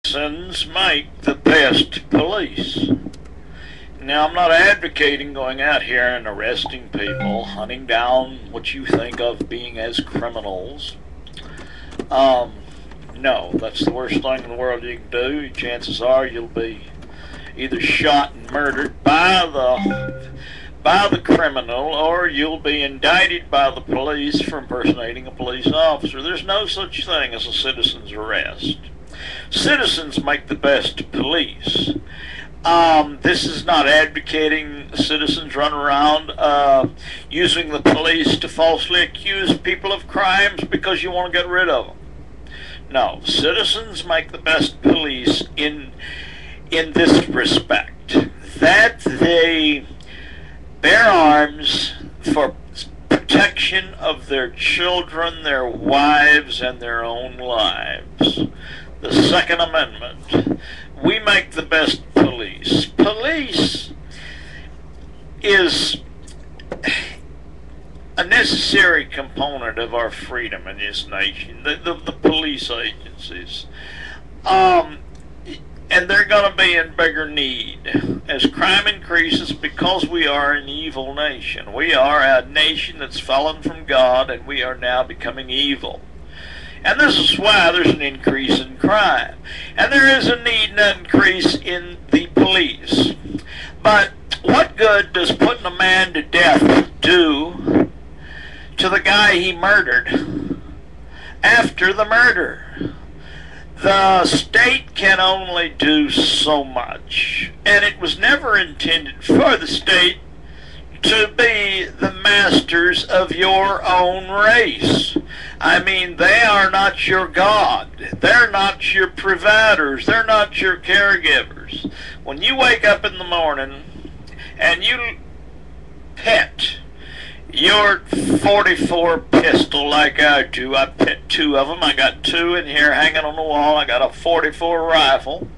Citizens make the best police. Now, I'm not advocating going out here and arresting people, hunting down what you think of being as criminals. No, that's the worst thing in the world you can do. Chances are you'll be either shot and murdered by the criminal, or you'll be indicted by the police for impersonating a police officer. There's no such thing as a citizen's arrest. Citizens make the best police. This is not advocating citizens run around using the police to falsely accuse people of crimes because you want to get rid of them. No, citizens make the best police in this respect, that they bear arms for protection of their children, their wives, and their own lives. The Second Amendment. We make the best police. Police is a necessary component of our freedom in this nation. The police agencies. And they're going to be in bigger need as crime increases, because we are an evil nation. We are a nation that's fallen from God, and we are now becoming evil. And this is why there's an increase in crime. And there is a need and increase in the police. But what good does putting a man to death do to the guy he murdered after the murder? The state can only do so much, and it was never intended for the state to be the masters of your own race. I mean, they are not your God. They're not your providers. They're not your caregivers. When you wake up in the morning and you pet your 44 pistol like I do, I pet two of them. I got two in here hanging on the wall. I got a 44 rifle.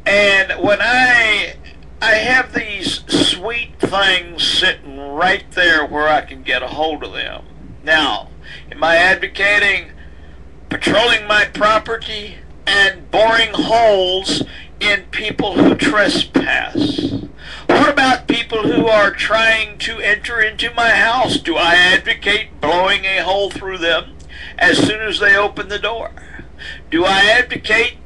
And when I have these sweet things sitting right there where I can get a hold of them. Now, am I advocating patrolling my property and boring holes in people who trespass? What about people who are trying to enter into my house? Do I advocate blowing a hole through them as soon as they open the door? Do I advocate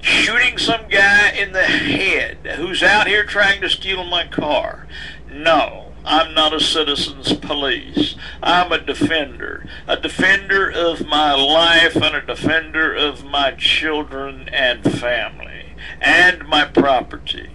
shooting some guy in the head who's out here trying to steal my car? No, I'm not a citizen's police. I'm a defender of my life, and a defender of my children and family and my property.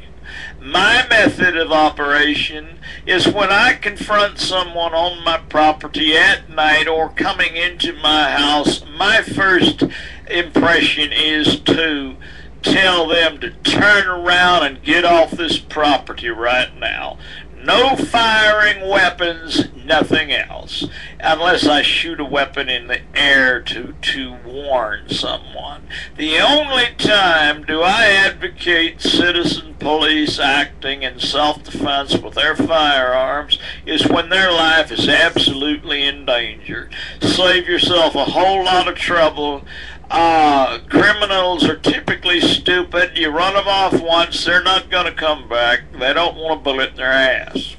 My method of operation is when I confront someone on my property at night or coming into my house, my first impression is to tell them to turn around and get off this property right now. No firing weapons, nothing else, unless I shoot a weapon in the air to warn someone. The only time do I advocate citizen police acting in self-defense with their firearms is when their life is absolutely in danger. Save yourself a whole lot of trouble. Criminals are typically stupid. You run them off once, they're not going to come back. They don't want a bullet in their ass.